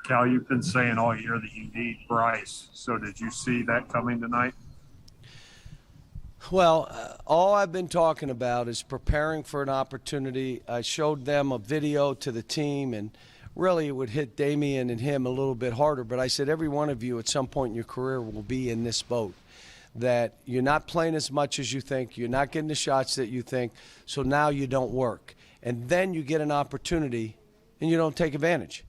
Cal, you've been saying all year that you need Bryce. So did you see that coming tonight? Well, all I've been talking about is preparing for an opportunity. I showed them a video to the team, and really it would hit Damian and him a little bit harder. But I said every one of you at some point in your career will be in this boat, that you're not playing as much as you think, you're not getting the shots that you think, so now you don't work. And then you get an opportunity, and you don't take advantage.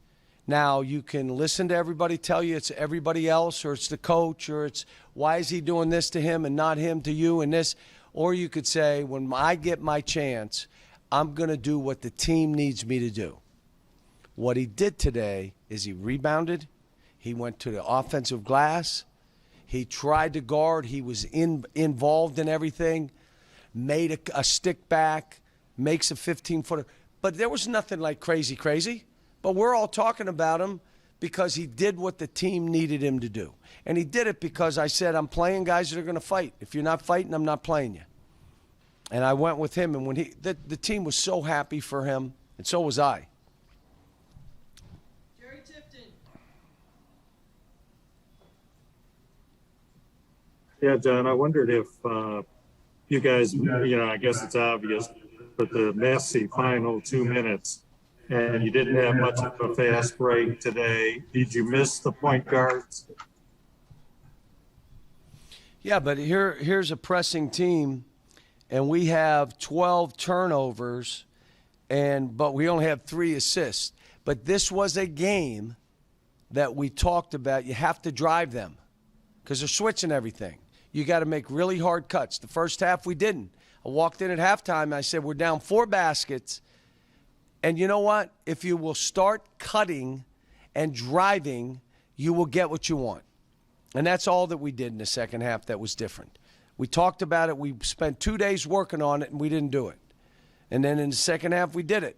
Now, you can listen to everybody tell you it's everybody else, or it's the coach, or it's why is he doing this to him and not him to you and this. Or you could say, when I get my chance, I'm going to do what the team needs me to do. What he did today is he rebounded. He went to the offensive glass. He tried to guard. He was involved in everything, made a stick back, makes a 15-footer. But there was nothing like crazy. But we're all talking about him because he did what the team needed him to do. And he did it because I said, I'm playing guys that are going to fight. If you're not fighting, I'm not playing you. And I went with him. And when the team was so happy for him, and so was I. Jerry Tipton. Yeah, John, I wondered if you guys, I guess it's obvious, but the messy final 2 minutes, and you didn't have much of a fast break today. Did you miss the point guards? Yeah, but here's a pressing team, and we have 12 turnovers, but we only have 3 assists. But this was a game that we talked about. You have to drive them because they're switching everything. You got to make really hard cuts. The first half, we didn't. I walked in at halftime, and I said, we're down 4 baskets. And you know what? If you will start cutting and driving, you will get what you want. And that's all that we did in the second half that was different. We talked about it. We spent 2 days working on it, and we didn't do it. And then in the second half, we did it.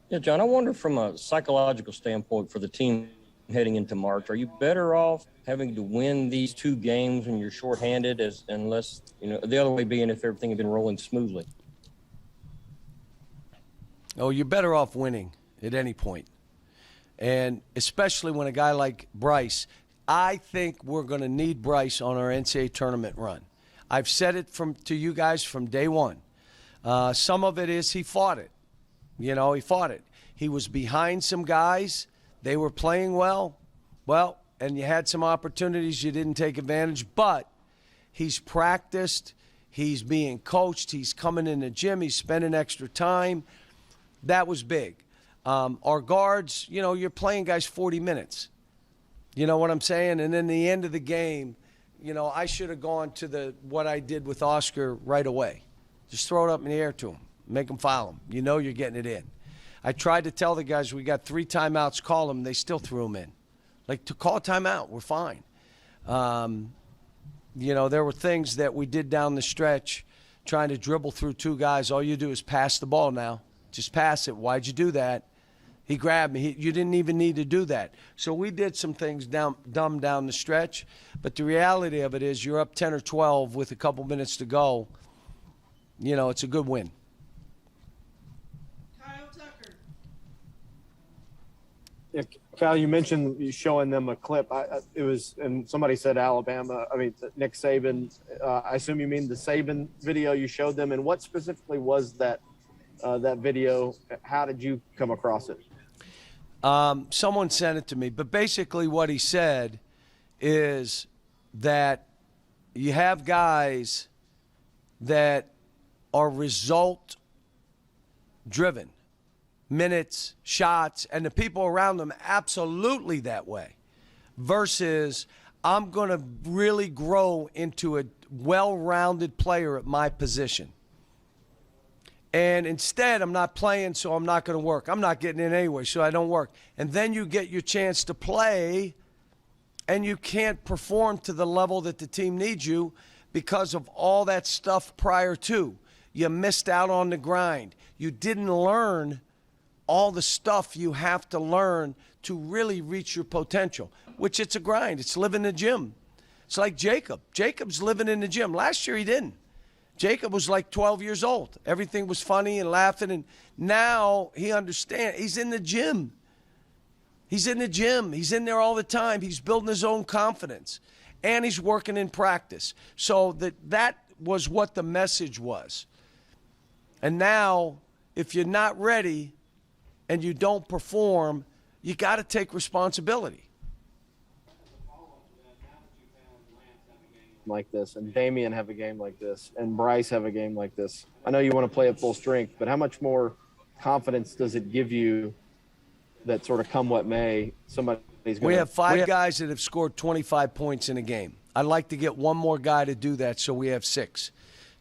Yeah, John, I wonder from a psychological standpoint for the team heading into March, are you better off having to win these 2 games when you're shorthanded unless, the other way being if everything had been rolling smoothly? Oh, you're better off winning at any point. And especially when a guy like Bryce, I think we're going to need Bryce on our NCAA tournament run. I've said it to you guys from day one. Some of it is he fought it. He fought it. He was behind some guys. They were playing well, and you had some opportunities you didn't take advantage, but he's practiced, he's being coached, he's coming in the gym, he's spending extra time. That was big. Our guards, you're playing guys 40 minutes. You know what I'm saying? And then the end of the game, I should have gone to what I did with Oscar right away. Just throw it up in the air to him, make him foul him. You're getting it in. I tried to tell the guys we got 3 timeouts, call them. They still threw them in. To call a timeout, we're fine. There were things that we did down the stretch trying to dribble through 2 guys. All you do is pass the ball now. Just pass it. Why'd you do that? He grabbed me. You didn't even need to do that. So we did some things dumb down the stretch. But the reality of it is you're up 10 or 12 with a couple minutes to go. It's a good win. Yeah, Cal, you mentioned you showing them a clip. And somebody said Alabama. Nick Saban. I assume you mean the Saban video you showed them. And what specifically was that video? How did you come across it? Someone sent it to me. But basically what he said is that you have guys that are result-driven. Minutes, shots, and the people around them absolutely that way. Versus I'm going to really grow into a well-rounded player at my position. And instead, I'm not playing, so I'm not going to work. I'm not getting in anyway, so I don't work. And then you get your chance to play, and you can't perform to the level that the team needs you because of all that stuff prior to. You missed out on the grind. You didn't learn all the stuff you have to learn to really reach your potential, which it's a grind. It's living in the gym. It's like Jacob. Jacob's living in the gym. Last year he didn't. Jacob was like 12 years old. Everything was funny and laughing, and now he understands. He's in the gym. He's in the gym. He's in there all the time. He's building his own confidence, and he's working in practice. So that was what the message was. And now, if you're not ready and you don't perform, you got to take responsibility. Like this, and Damian have a game like this, and Bryce have a game like this. I know you want to play at full strength, but how much more confidence does it give you that sort of come what may, somebody's going to... We have five guys that have scored 25 points in a game. I'd like to get one more guy to do that so we have 6.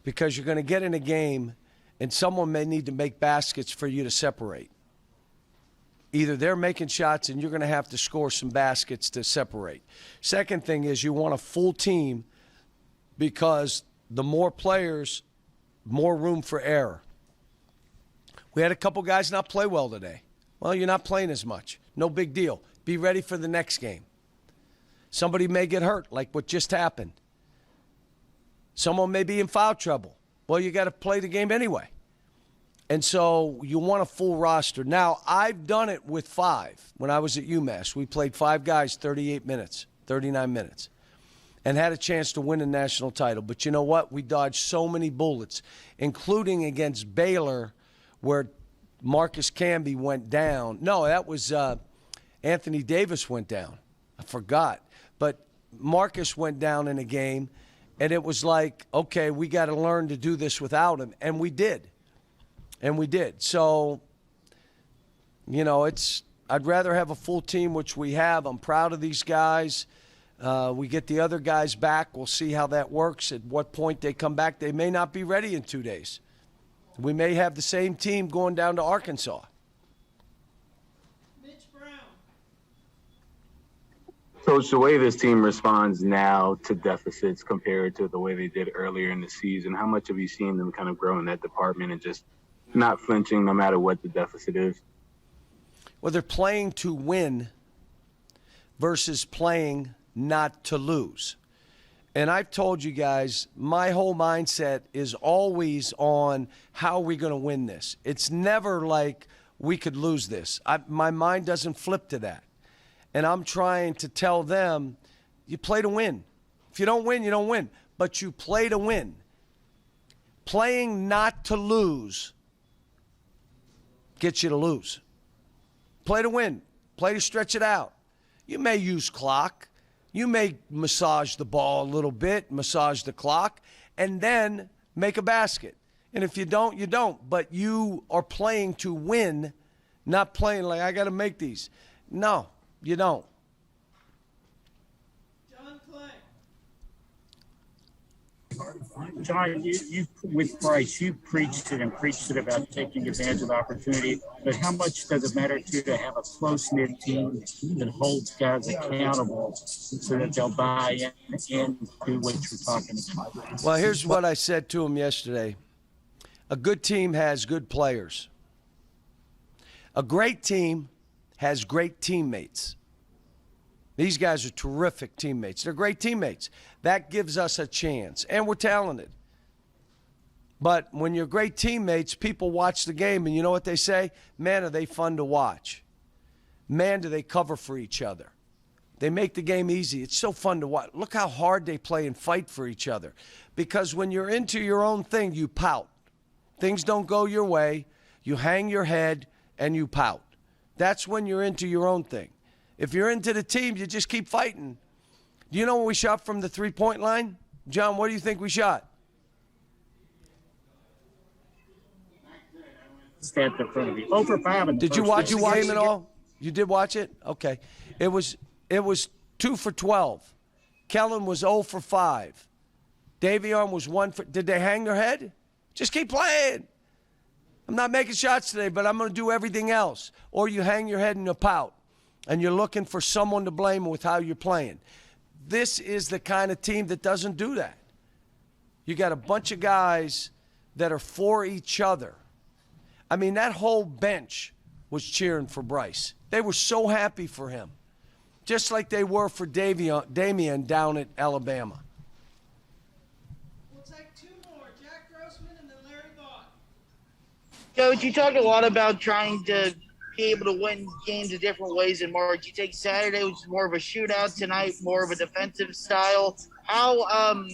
Because you're going to get in a game and someone may need to make baskets for you to separate. Either they're making shots and you're going to have to score some baskets to separate. Second thing is you want a full team because the more players, more room for error. We had a couple guys not play well today. Well, you're not playing as much. No big deal. Be ready for the next game. Somebody may get hurt, like what just happened. Someone may be in foul trouble. Well, you got to play the game anyway. And so you want a full roster. Now, I've done it with 5. When I was at UMass, we played 5 guys 38 minutes, 39 minutes, and had a chance to win a national title. But you know what? We dodged so many bullets, including against Baylor, where Marcus Camby went down. No, that was Anthony Davis went down. I forgot. But Marcus went down in a game, and it was like, okay, we got to learn to do this without him. And we did. And we did. So, you know, I'd rather have a full team, which we have. I'm proud of these guys. We get the other guys back. We'll see how that works, at what point they come back. They may not be ready in 2 days. We may have the same team going down to Arkansas. Mitch Brown. Coach, the way this team responds now to deficits compared to the way they did earlier in the season, how much have you seen them kind of grow in that department and just not flinching no matter what the deficit is? Well, they're playing to win versus playing not to lose. And I've told you guys, my whole mindset is always on how are we going to win this. It's never like we could lose this. My mind doesn't flip to that. And I'm trying to tell them, you play to win. If you don't win, you don't win. But you play to win. Playing not to lose gets you to lose. Play to win. Play to stretch it out. You may use clock. You may massage the ball a little bit, massage the clock, and then make a basket. And if you don't, you don't. But you are playing to win, not playing like, I got to make these. No, you don't. John Clay. John, you with Bryce, you preached it and preached it about taking advantage of the opportunity. But how much does it matter to you to have a close-knit team that holds guys accountable so that they'll buy in and do what you're talking about? Well, here's what I said to him yesterday. A good team has good players. A great team has great teammates. These guys are terrific teammates. They're great teammates. That gives us a chance. And we're talented. But when you're great teammates, people watch the game, and you know what they say? Man, are they fun to watch. Man, do they cover for each other. They make the game easy. It's so fun to watch. Look how hard they play and fight for each other. Because when you're into your own thing, you pout. Things don't go your way. You hang your head, and you pout. That's when you're into your own thing. If you're into the team, you just keep fighting. Do you know when we shot from the three-point line? John, what do you think we shot? Stand in front of you. Over 5 in the Did you first watch the half. game at all? You did watch it? Okay. It was 2 for 12. Kellen was 0 for 5. Davion was 1 for... Did they hang their head? Just keep playing. I'm not making shots today, but I'm going to do everything else. Or you hang your head in a pout, and you're looking for someone to blame with how you're playing. This is the kind of team that doesn't do that. You got a bunch of guys that are for each other. I mean, that whole bench was cheering for Bryce. They were so happy for him, just like they were for Damian down at Alabama. We'll take 2 more. Jack Coach, you talked a lot about trying to be able to win games in different ways in March. You take Saturday, which is more of a shootout, tonight more of a defensive style. How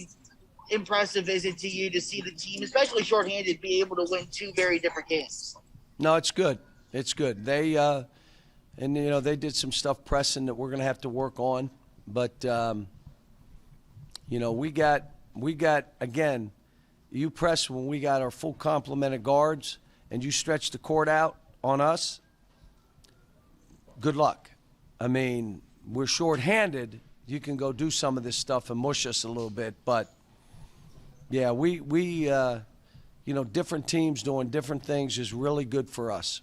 impressive is it to you to see the team, especially shorthanded, be able to win two very different games? No, it's good. It's good. They and they did some stuff pressing that we're going to have to work on, but we got again. You press when we got our full complement of guards, and you stretch the court out on us. Good luck. I mean, we're shorthanded. You can go do some of this stuff and mush us a little bit, but yeah, we different teams doing different things is really good for us.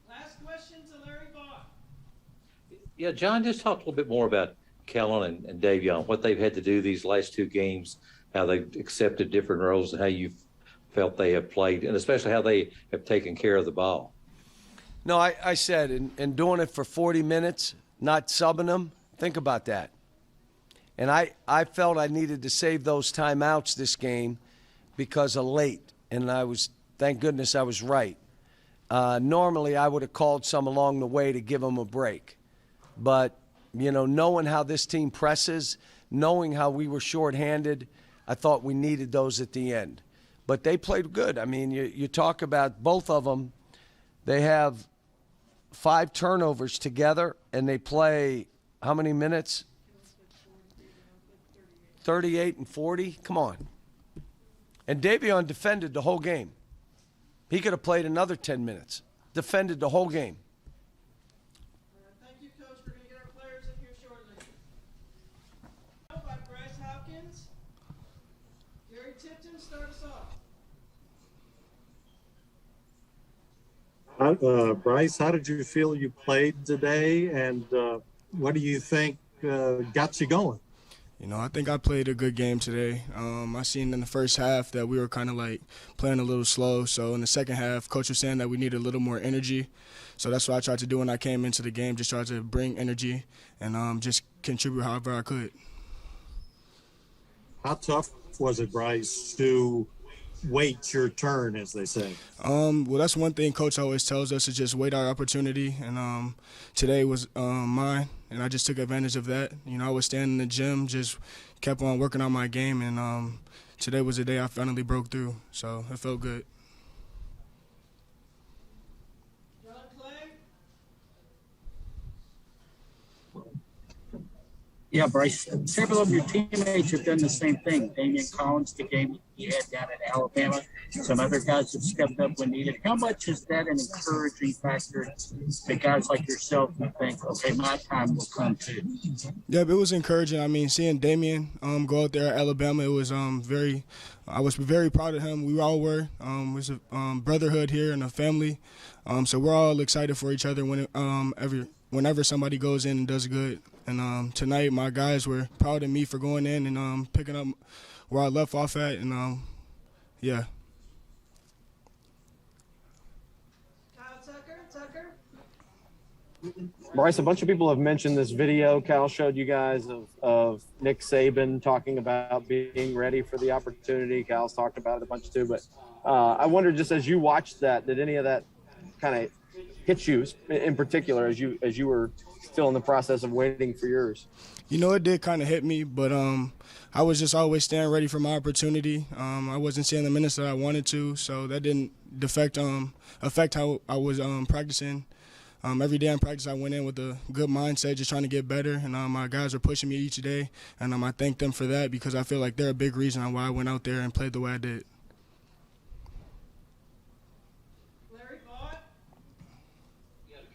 Last question to Larry Bach. Yeah, John, just talk a little bit more about Kellen and Davion, what they've had to do these last two games, how they've accepted different roles, and how you've felt they have played, and especially how they have taken care of the ball. No, I said, in doing it for 40 minutes, not subbing them, think about that. And I felt I needed to save those timeouts this game because of late, and thank goodness I was right. Normally I would have called some along the way to give them a break. But, knowing how this team presses, knowing how we were shorthanded, I thought we needed those at the end. But they played good. I mean, you talk about both of them. They have 5 turnovers together, and they play how many minutes? 38 and 40? Come on. And Davion defended the whole game. He could have played another 10 minutes. Defended the whole game. Thank you, Coach. We're going to get our players in here shortly. By Bryce Hopkins. Gary Tipton, start us off. Bryce, how did you feel you played today, and what do you think got you going? I think I played a good game today. I seen in the first half that we were kind of like playing a little slow. So in the second half, Coach was saying that we needed a little more energy. So that's what I tried to do when I came into the game, just tried to bring energy and just contribute however I could. How tough was it, Bryce, to wait your turn, as they say? Well, that's one thing Coach always tells us, is just wait our opportunity. And today was mine, and I just took advantage of that. I was standing in the gym, just kept on working on my game, and today was the day I finally broke through. So it felt good. John Clay. Yeah, Bryce, several of your teammates have done the same thing. Damian Collins, the game he had down at Alabama. Some other guys have stepped up when needed. How much is that an encouraging factor to guys like yourself who think, okay, my time will come too? Yeah, it was encouraging. I mean, seeing Damian go out there at Alabama, it was I was very proud of him. We all were. It was a brotherhood here and a family. So we're all excited for each other whenever somebody goes in and does good. And tonight, my guys were proud of me for going in and picking up where I left off at. And, yeah. Kyle Tucker. Bryce, a bunch of people have mentioned this video Cal showed you guys of Nick Saban talking about being ready for the opportunity. Cal's talked about it a bunch too, but I wonder, just as you watched that, did any of that kind of hit you in particular as you were still in the process of waiting for yours? It did kind of hit me, but I was just always staying ready for my opportunity. I wasn't seeing the minutes that I wanted to, so that didn't affect how I was practicing. Every day in practice, I went in with a good mindset, just trying to get better, and my guys are pushing me each day, and I thank them for that because I feel like they're a big reason on why I went out there and played the way I did. Larry Bott.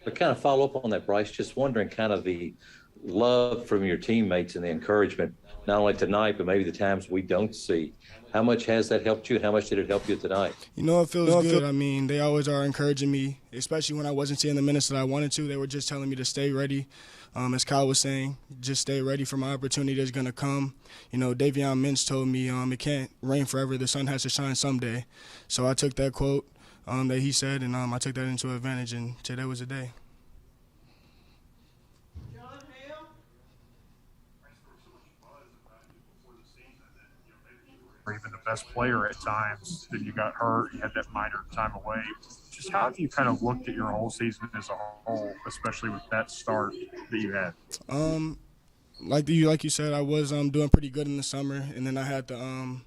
To kind of follow up on that, Bryce, just wondering kind of the love from your teammates and the encouragement, not only tonight, but maybe the times we don't see. How much has that helped you, and how much did it help you tonight? It feels good. I mean, they always are encouraging me, especially when I wasn't seeing the minutes that I wanted to. They were just telling me to stay ready. As Kyle was saying, just stay ready for my opportunity that's going to come. Davion Mintz told me it can't rain forever. The sun has to shine someday. So I took that quote that he said, and I took that into advantage, and today was the day. or even the best player at times. Then you got hurt, you had that minor time away. Just how have you kind of looked at your whole season as a whole, especially with that start that you had? Like you said, I was doing pretty good in the summer, and then I had the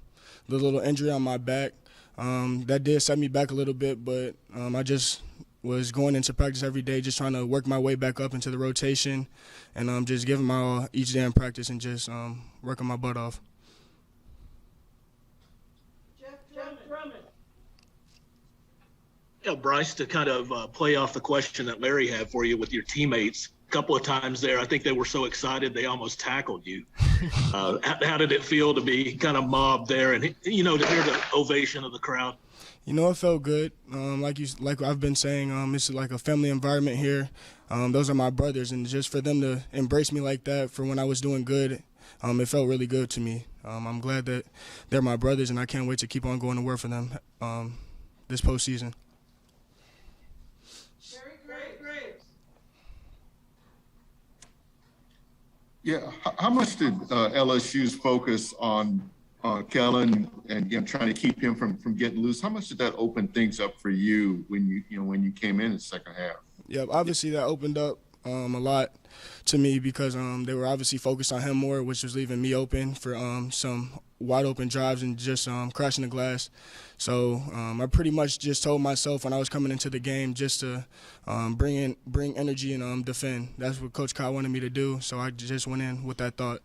little injury on my back. That did set me back a little bit, but I just was going into practice every day, just trying to work my way back up into the rotation, and just giving my all each day in practice and just working my butt off. Jeff Drummond. Yeah, Bryce, to kind of play off the question that Larry had for you with your teammates, a couple of times there, I think they were so excited they almost tackled you. How did it feel to be kind of mobbed there and, to hear the ovation of the crowd? It felt good. Like I've been saying, it's like a family environment here. Those are my brothers, and just for them to embrace me like that for when I was doing good, it felt really good to me. I'm glad that they're my brothers, and I can't wait to keep on going to work for them this postseason. Great. Yeah, how much did LSU's focus on Kellen and trying to keep him from getting loose? How much did that open things up for you when you came in the second half? Yeah, obviously that opened up a lot to me because they were obviously focused on him more, which was leaving me open for some wide open drives and just crashing the glass. So I pretty much just told myself when I was coming into the game just to bring energy and defend. That's what Coach Kyle wanted me to do, so I just went in with that thought.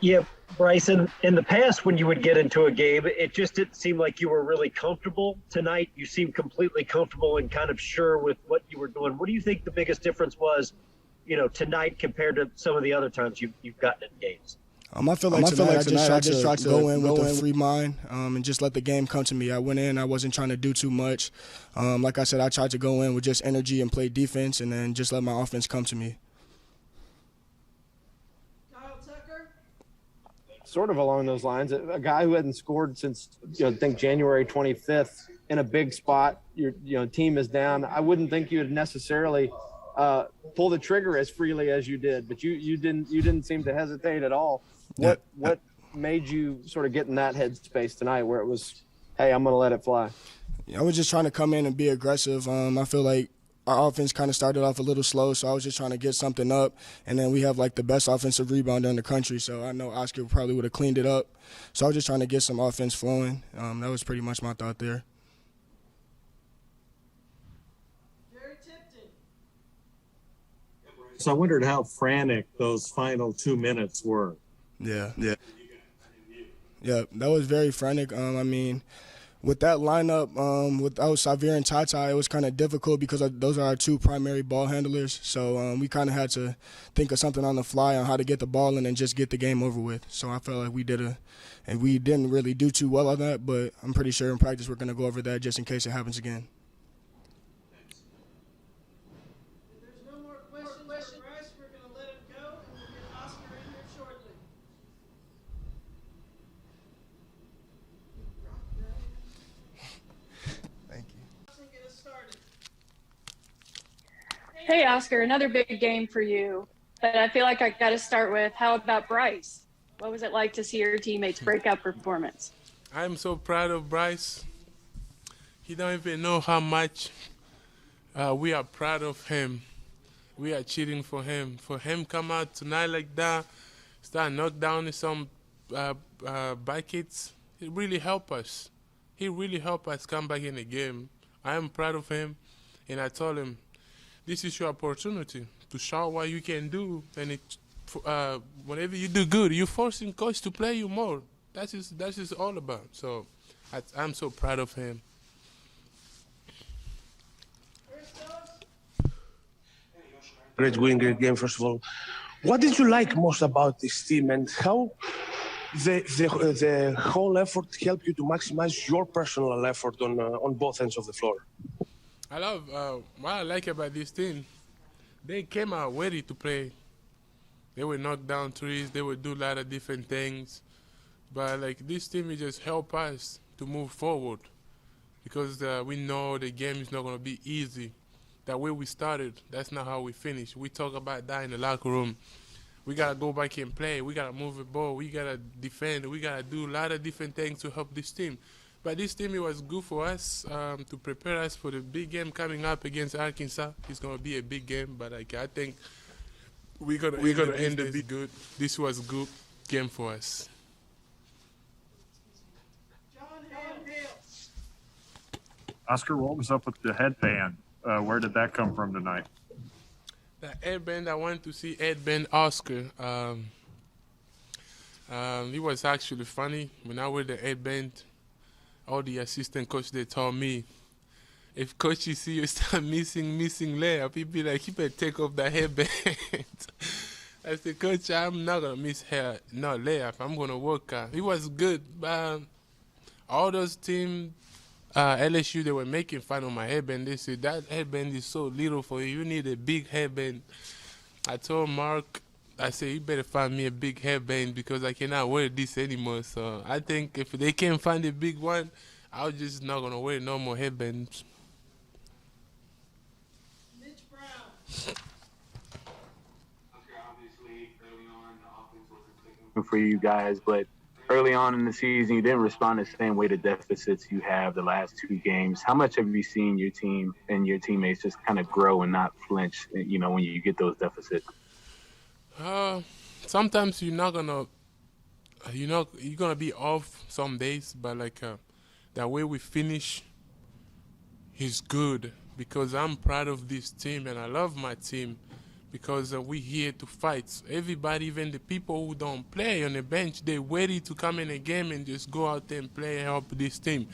Yeah, Bryce, in the past when you would get into a game, it just didn't seem like you were really comfortable. Tonight, you seemed completely comfortable and kind of sure with what you were doing. What do you think the biggest difference was, tonight compared to some of the other times you've gotten in games? I feel like tonight I just tried to go in with a free mind and just let the game come to me. I went in, I wasn't trying to do too much. Like I said, I tried to go in with just energy and play defense and then just let my offense come to me. Sort of along those lines, a guy who hadn't scored since I think January 25th in a big spot. Your team is down. I wouldn't think you would necessarily pull the trigger as freely as you did, but you didn't seem to hesitate at all. What made you sort of get in that headspace tonight, where it was, hey, I'm gonna let it fly? I was just trying to come in and be aggressive. I feel like our offense kind of started off a little slow, so I was just trying to get something up. And then we have like the best offensive rebounder in the country, so I know Oscar probably would have cleaned it up. So I was just trying to get some offense flowing. That was pretty much my thought there. So I wondered how frantic those final 2 minutes were. Yeah, that was very frantic. With that lineup, without Xavier and Tata, it was kind of difficult because those are our two primary ball handlers. So we kind of had to think of something on the fly on how to get the ball in and just get the game over with. So I felt like we didn't really do too well on that, but I'm pretty sure in practice we're going to go over that just in case it happens again. If there's no more questions for Bryce, we're going to let him go, and we'll get Oscar in here shortly. Hey, Oscar, another big game for you. But I feel like I got to start with, how about Bryce? What was it like to see your teammates' breakout performance? I'm so proud of Bryce. He don't even know how much we are proud of him. We are cheering for him. For him come out tonight like that, start knock down some buckets, it really helped us. He really helped us come back in the game. I am proud of him, and I told him, this is your opportunity to show what you can do, and whenever you do good, you're forcing coach to play you more. That's all about. So I'm so proud of him. Great win, great game, first of all. What did you like most about this team, and how the whole effort helped you to maximize your personal effort on both ends of the floor? I love what I like about this team. They came out ready to play. They would knock down threes. They would do a lot of different things. But like this team, it just help us to move forward because we know the game is not going to be easy. That way we started, that's not how we finish. We talk about that in the locker room. We gotta go back and play. We gotta move the ball. We gotta defend. We gotta do a lot of different things to help this team. But this team, it was good for us to prepare us for the big game coming up against Arkansas. It's gonna be a big game, but like I think we're gonna end the big good. This was a good game for us. Oscar, what was up with the headband? Where did that come from tonight? The headband, I went to see headband Oscar. It was actually funny. When I wear the headband, all the assistant coach, they told me, if coach you see you start missing layup, he'd be like, you better take off the headband. I said, coach, I'm not going to miss layup. I'm going to work out. It was good. All those teams, LSU, they were making fun of my headband. They said, that headband is so little for you. You need a big headband. I told Mark, I said, you better find me a big headband because I cannot wear this anymore. So I think if they can't find a big one, I'm just not going to wear no more headbands. Mitch Brown. For you guys, but early on in the season, you didn't respond the same way to deficits you have the last two games. How much have you seen your team and your teammates just kind of grow and not flinch, you know, when you get those deficits? Sometimes you're not gonna, you're gonna be off some days, but like the way we finish is good because I'm proud of this team and I love my team because we're here to fight. Everybody, even the people who don't play on the bench, they're ready to come in a game and just go out there and play and help this team.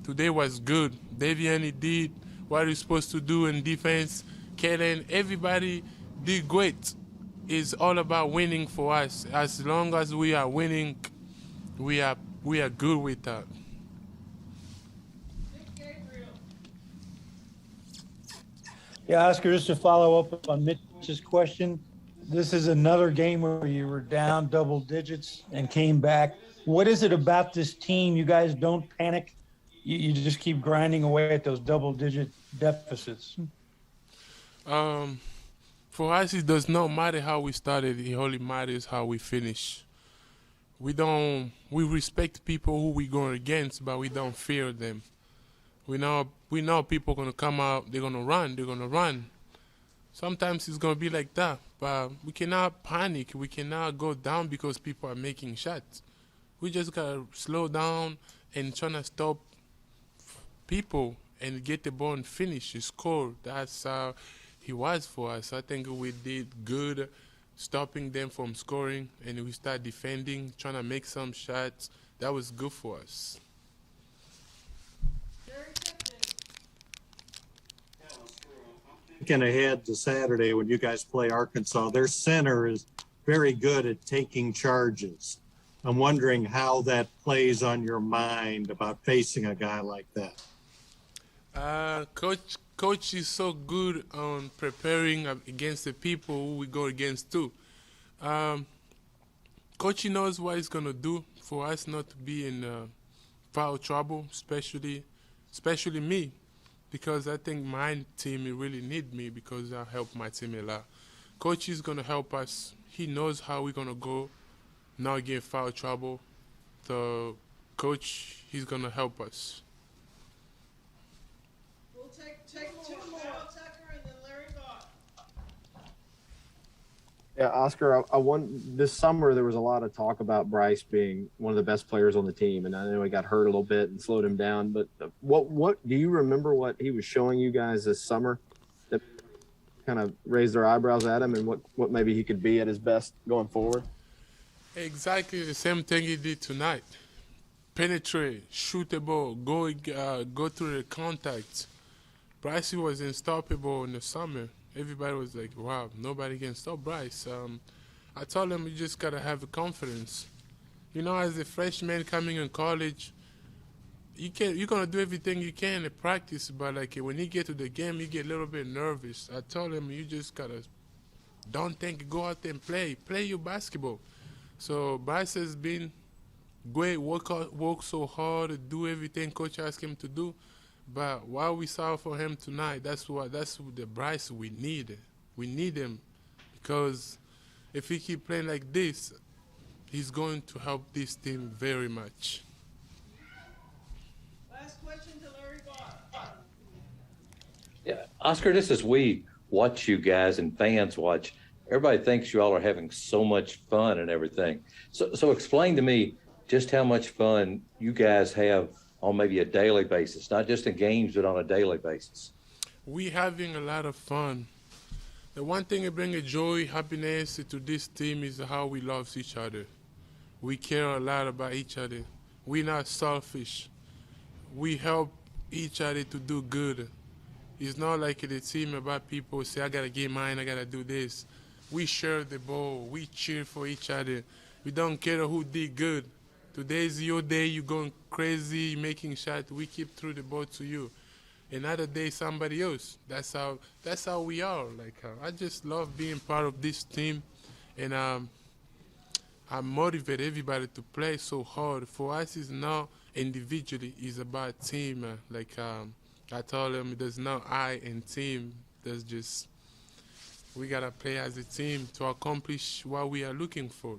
Today was good. Davian, he did what he's supposed to do in defense. Kellen, everybody did great. It's all about winning for us. As long as we are winning, we are good with that. Yeah, Oscar, just to follow up on Mitch's question, this is another game where you were down double digits and came back. What is it about this team? You guys don't panic. You just keep grinding away at those double-digit deficits. For us, it does not matter how we started. It only matters how we finish. We respect people who we go against, but we don't fear them. We know people gonna come out. They're gonna run. Sometimes it's gonna be like that, but we cannot panic. We cannot go down because people are making shots. We just gotta slow down and try to stop people and get the ball and finish, score. That's how it was for us. I think we did good stopping them from scoring, and we start defending, trying to make some shots. That was good for us. Looking ahead to Saturday when you guys play Arkansas, their center is very good at taking charges. I'm wondering how that plays on your mind about facing a guy like that. Coach is so good on preparing against the people who we go against too. Coach knows what he's gonna do for us not to be in foul trouble, especially me, because I think my team really need me because I help my team a lot. Coach is gonna help us. He knows how we're gonna go, not get foul trouble. So coach, he's gonna help us. We'll take two more. Tucker and then Larry Vaught. Yeah, Oscar, this summer there was a lot of talk about Bryce being one of the best players on the team, and I know he got hurt a little bit and slowed him down. But what do you remember what he was showing you guys this summer that kind of raised their eyebrows at him, and what maybe he could be at his best going forward? Exactly the same thing he did tonight. Penetrate, shoot the ball, go through the contact. Bryce was unstoppable in the summer. Everybody was like, wow, nobody can stop Bryce. I told him you just got to have the confidence. You know, as a freshman coming in college, you're going to do everything you can in practice, but like when you get to the game, you get a little bit nervous. I told him you just got to don't think, go out there and play your basketball. So Bryce has been great, work so hard, do everything coach asked him to do. But what we saw for him tonight, that's the Bryce we need. We need him because if he keep playing like this, he's going to help this team very much. Last question to Larry Barr. Yeah, Oscar, just as we watch you guys and fans watch, everybody thinks you all are having so much fun and everything. So explain to me just how much fun you guys have on maybe a daily basis, not just in games, but on a daily basis. We having a lot of fun. The one thing that brings joy, happiness to this team is how we love each other. We care a lot about each other. We're not selfish. We help each other to do good. It's not like the team about people say, I got to get mine, I got to do this. We share the ball. We cheer for each other. We don't care who did good. Today's your day, you're going crazy, making shots. We keep through the ball to you. Another day, somebody else. That's how we are. I just love being part of this team, and I motivate everybody to play so hard. For us, it's not individually; it's about team. I told them, there's no I in team. There's just we gotta play as a team to accomplish what we are looking for.